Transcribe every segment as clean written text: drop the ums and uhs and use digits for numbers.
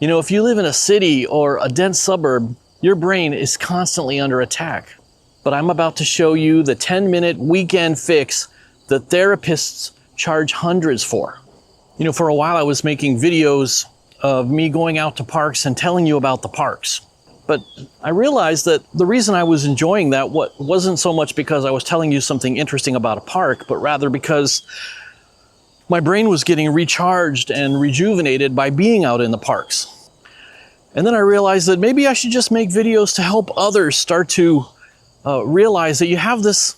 You know, if you live in a city or a dense suburb, your brain is constantly under attack. But I'm about to show you the 10-minute weekend fix that therapists charge hundreds for. You know, for a while I was making videos of me going out to parks and telling you about the parks. But I realized that the reason I was enjoying that wasn't so much because I was telling you something interesting about a park, but rather because my brain was getting recharged and rejuvenated by being out in the parks. And then I realized that maybe I should just make videos to help others start to realize that you have this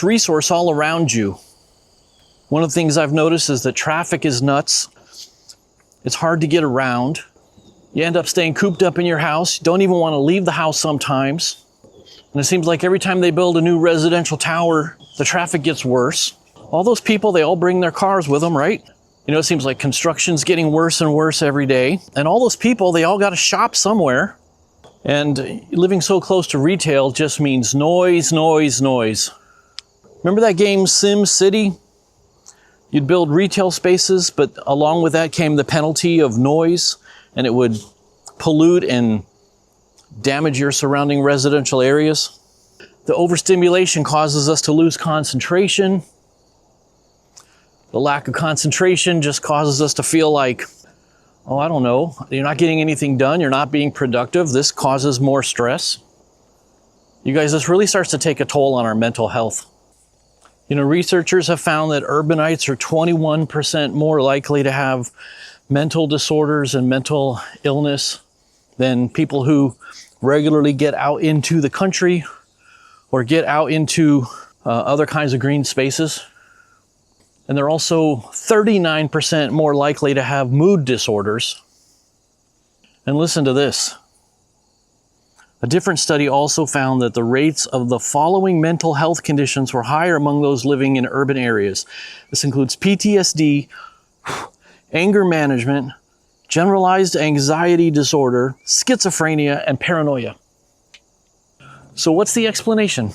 resource all around you. One of the things I've noticed is that traffic is nuts. It's hard to get around. You end up staying cooped up in your house. You don't even want to leave the house sometimes. And it seems like every time they build a new residential tower, the traffic gets worse. All those people, they all bring their cars with them, right? You know, it seems like construction's getting worse and worse every day. And all those people, they all got to shop somewhere. And living so close to retail just means noise, noise, noise. Remember that game Sim City? You'd build retail spaces, but along with that came the penalty of noise, and it would pollute and damage your surrounding residential areas. The overstimulation causes us to lose concentration. The lack of concentration just causes us to feel like, oh, I don't know, you're not getting anything done, you're not being productive. This causes more stress. You guys, this really starts to take a toll on our mental health. You know, researchers have found that urbanites are 21% more likely to have mental disorders and mental illness than people who regularly get out into the country or get out into other kinds of green spaces. And they're also 39% more likely to have mood disorders. And listen to this. A different study also found that the rates of the following mental health conditions were higher among those living in urban areas. This includes PTSD, anger management, generalized anxiety disorder, schizophrenia, and paranoia. So what's the explanation?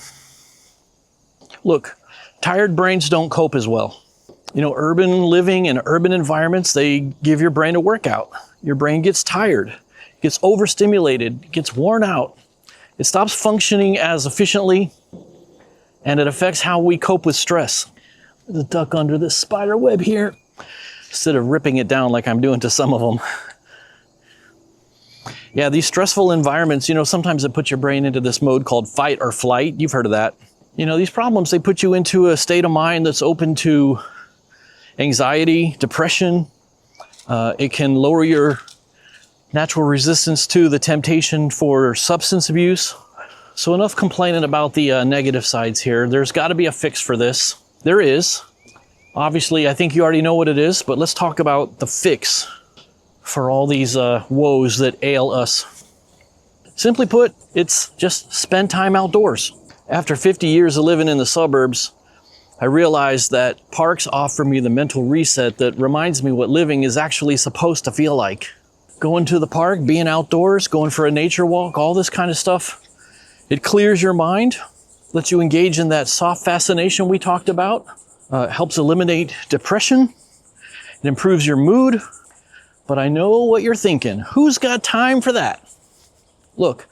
Look, tired brains don't cope as well. You know, urban living and urban environments, they give your brain a workout. Your brain gets tired, gets overstimulated, gets worn out. It stops functioning as efficiently, and it affects how we cope with stress. There's a duck under this spider web here, instead of ripping it down like I'm doing to some of them. Yeah, these stressful environments, you know, sometimes it puts your brain into this mode called fight or flight. You've heard of that. You know, these problems, they put you into a state of mind that's open to anxiety, depression. It can lower your natural resistance to the temptation for substance abuse. So enough complaining about the negative sides here. There's got to be a fix for this. There is. Obviously, I think you already know what it is, but let's talk about the fix for all these woes that ail us. Simply put, it's just spend time outdoors. After 50 years of living in the suburbs, I realized that parks offer me the mental reset that reminds me what living is actually supposed to feel like. Going to the park, being outdoors, going for a nature walk, all this kind of stuff, it clears your mind, lets you engage in that soft fascination we talked about, helps eliminate depression, it improves your mood. But I know what you're thinking. Who's got time for that? Look,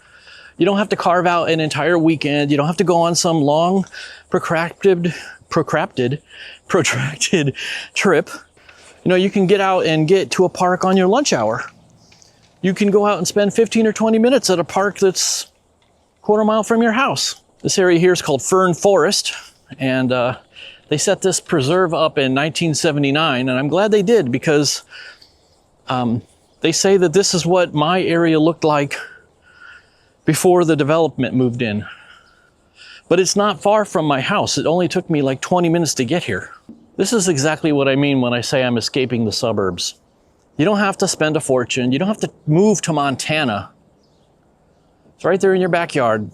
you don't have to carve out an entire weekend. You don't have to go on some long, protracted trip. You know, you can get out and get to a park on your lunch hour. You can go out and spend 15 or 20 minutes at a park that's a quarter mile from your house. This area here is called Fern Forest, and they set this preserve up in 1979, and I'm glad they did because they say that this is what my area looked like before the development moved in. But it's not far from my house. It only took me like 20 minutes to get here. This is exactly what I mean when I say I'm escaping the suburbs. You don't have to spend a fortune. You don't have to move to Montana. It's right there in your backyard.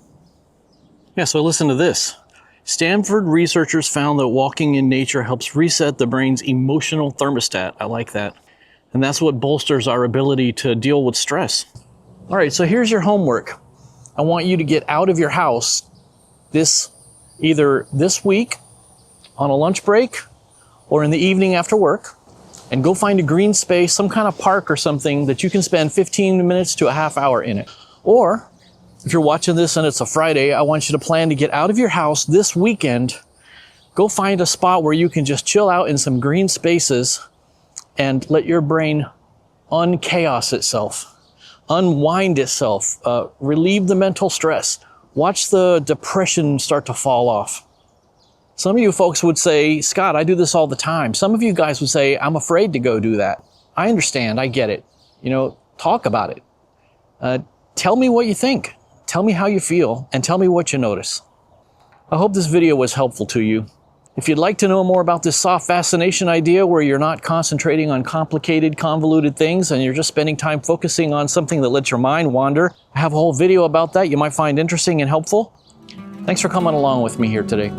Yeah, so listen to this. Stanford researchers found that walking in nature helps reset the brain's emotional thermostat. I like that. And that's what bolsters our ability to deal with stress. All right, so here's your homework. I want you to get out of your house either this week on a lunch break or in the evening after work. and go find a green space, some kind of park or something that you can spend 15 minutes to a half hour in it. Or if you're watching this and it's a Friday, I want you to plan to get out of your house this weekend. Go find a spot where you can just chill out in some green spaces and let your brain unchaos itself, unwind itself, relieve the mental stress. Watch the depression start to fall off. Some of you folks would say, Scott, I do this all the time. Some of you guys would say, I'm afraid to go do that. I understand, I get it. You know, talk about it. Tell me what you think. Tell me how you feel, and tell me what you notice. I hope this video was helpful to you. If you'd like to know more about this soft fascination idea where you're not concentrating on complicated, convoluted things and you're just spending time focusing on something that lets your mind wander, I have a whole video about that you might find interesting and helpful. Thanks for coming along with me here today.